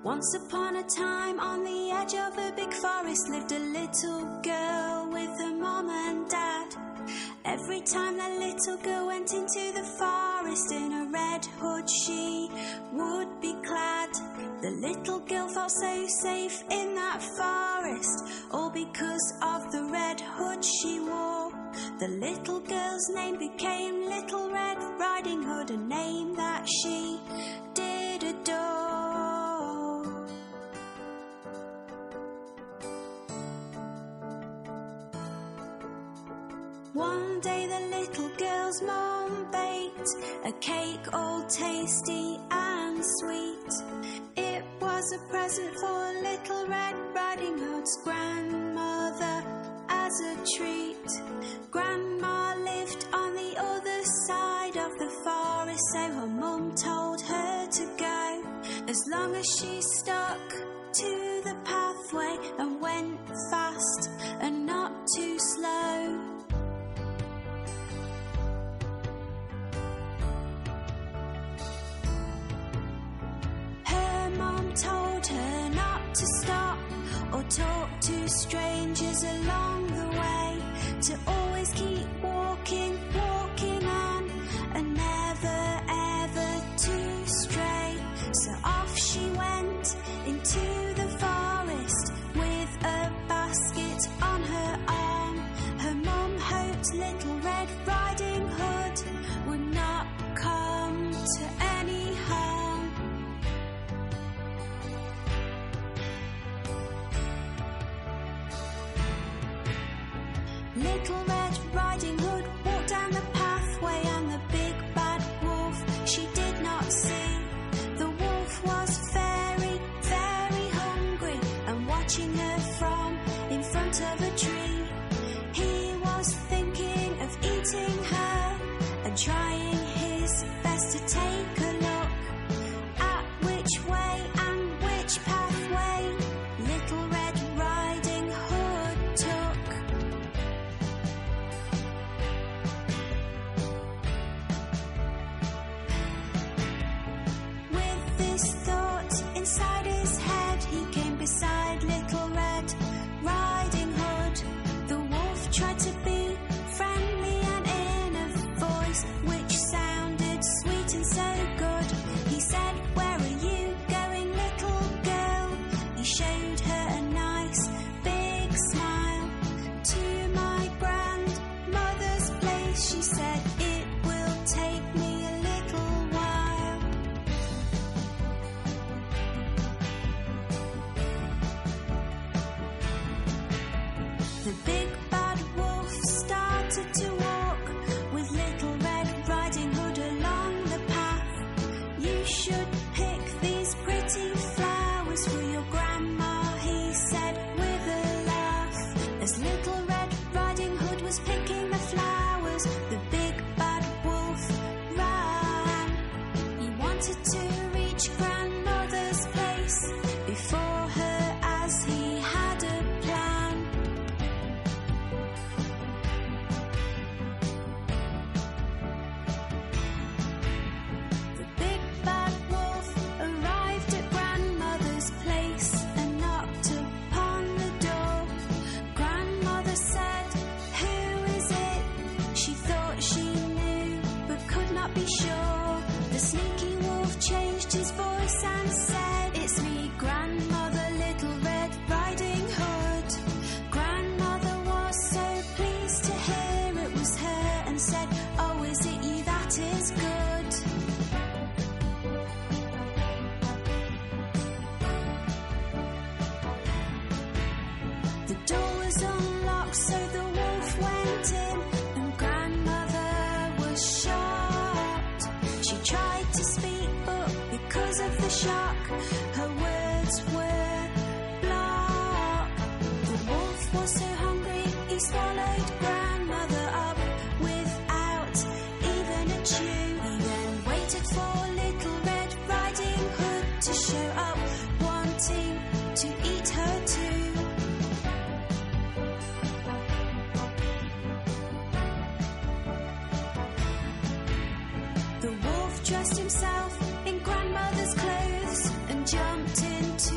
Once upon a time, on the edge of a big forest, lived a little girl with her mom and dad. Every time that little girl went into the forest, in a red hood she would be clad. The little girl felt so safe in that forest, all because of the red hood she wore. The little girl's name became Little Red Riding Hood, a name that she did adore. One day the little girl's mom baked a cake all tasty and sweet. It was a present for Little Red Riding Hood's grandmother as a treat. Grandma lived on the other side of the forest, so her mum told her to go, as long as she stuck to the pathway and went fast and not too slow. Told her not to stop or talk to strangers along the way, to always keep walking, walking on, and never ever to stray. So off she went into the forest with a basket on her arm. Her mum hoped Little Red Riding Hood would not come to any harm. Little Red Riding Hood walked down the pathway, and the big bad wolf she did not see. The wolf was very, very hungry and watching her from in front of a tree. He was thinking of eating her and trying his best to take a look at which way and which pathway Little Red Riding Hood took. Inside his head, he came beside Little Red Riding Hood. The wolf tried to be friendly and in a voice which sounded sweet and so good. He said, "Where are you going, little girl?" He showed her a nice big smile. "To my grandmother's place," she said, "it will take me a little while." The big bad wolf started to walk with Little Red Riding Hood along the path. "You should pick these pretty flowers for your grandma," he said with a laugh. As Little Red Riding Hood was picking the flowers, the big bad wolf ran. He wanted to reach grandmother's place before her, as he had a plan. Arrived at grandmother's place and knocked upon the door. Grandmother said, "Who is it?" She thought she knew but could not be sure. The sneaky wolf changed his voice and said, "It's me, grandmother, Little Red Riding Hood." Grandmother was so pleased to hear it was her and said, "Oh, is it you? That is good." The door was unlocked, so the wolf went in, and grandmother was shocked. She tried to speak, but because of the shock, her words were blocked. The wolf was so hungry, he swallowed grandmother up without even a chew. He then waited for Little Red Riding Hood to show up, wanting to eat her too. The wolf dressed himself in grandmother's clothes and jumped into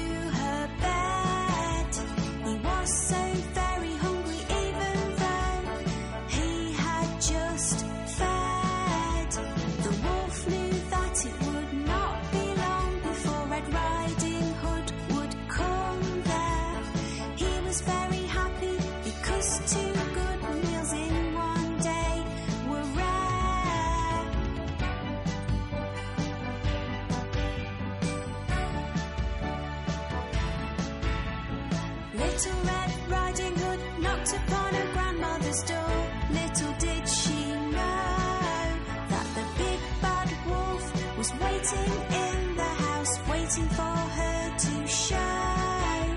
Little Red Riding Hood knocked upon her grandmother's door. Little did she know that the big bad wolf was waiting in the house, waiting for her to show.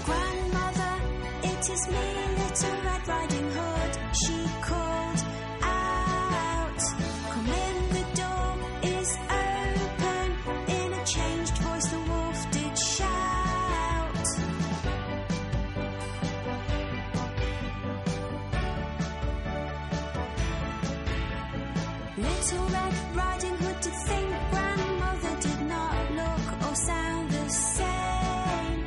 Grandmother, it is me, Little Red Riding Hood, she called out. Come in, the door is open. In a changed voice the wolf did shout. Little Red Riding Hood did think grandmother did not look or sound the same.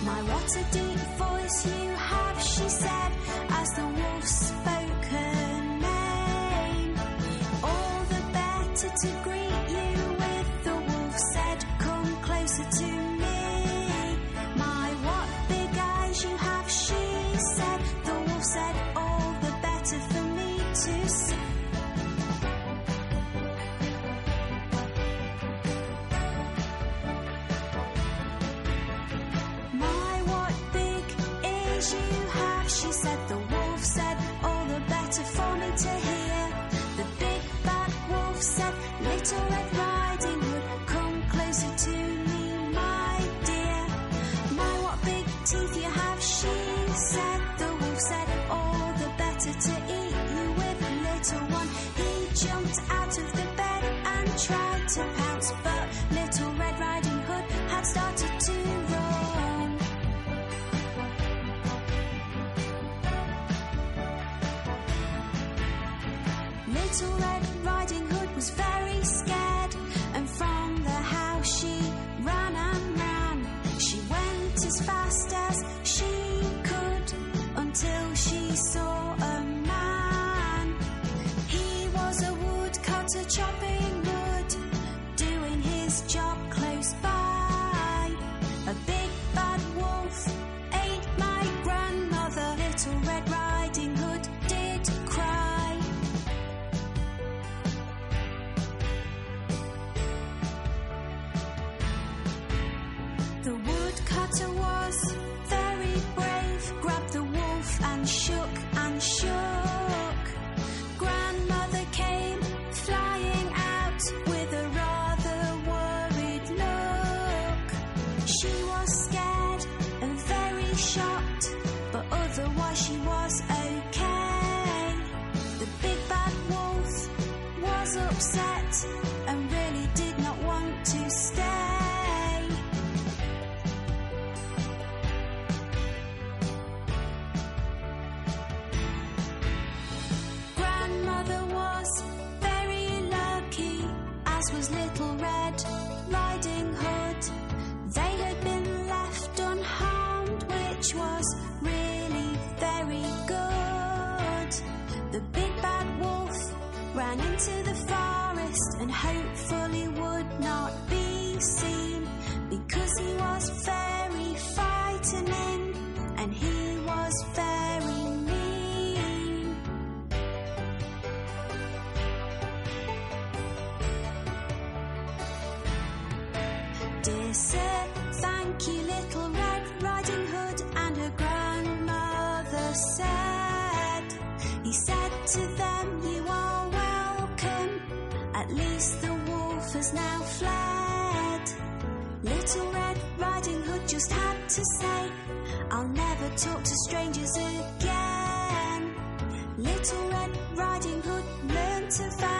My, what a deep voice you have, she said, as the wolf spoke her name. All the better to greet you with, the wolf said, come closer to me. My, what big eyes you have, she said, the wolf said, all the better for me to see. You have, she said, the wolf said, all the better for me to hear. The big bad wolf said, Little Red Riding Hood, come closer to me, my dear. My, what big teeth you have, she said, the wolf said, all the better to eat you with, little one. He jumped out of the bed and tried to pounce, but Little Red Riding Hood had started to run. Little Red Riding Hood was very scared, and from the house she ran and ran. She went as fast as she could until she saw a man. He was a woodcutter chopping wood, doing his job close by. A big bad wolf ate my grandmother. Little Red Riding Hood did cry. The woodcutter was very brave, grabbed the wolf and shook and shook. Grandmother came flying out with a rather worried look. She was scared and very shocked, but otherwise she was okay. The big bad wolf was upset and really did not want to stay. Was Little Red Riding Hood. They had been left unharmed, which was really very good. The big bad wolf ran into the forest and hopefully would not be seen, because he was very frightening and he was very mean. Dear sir, thank you, Little Red Riding Hood, and her grandmother said. He said to them, you are welcome, at least the wolf has now fled. Little Red Riding Hood just had to say, I'll never talk to strangers again. Little Red Riding Hood learned to fight.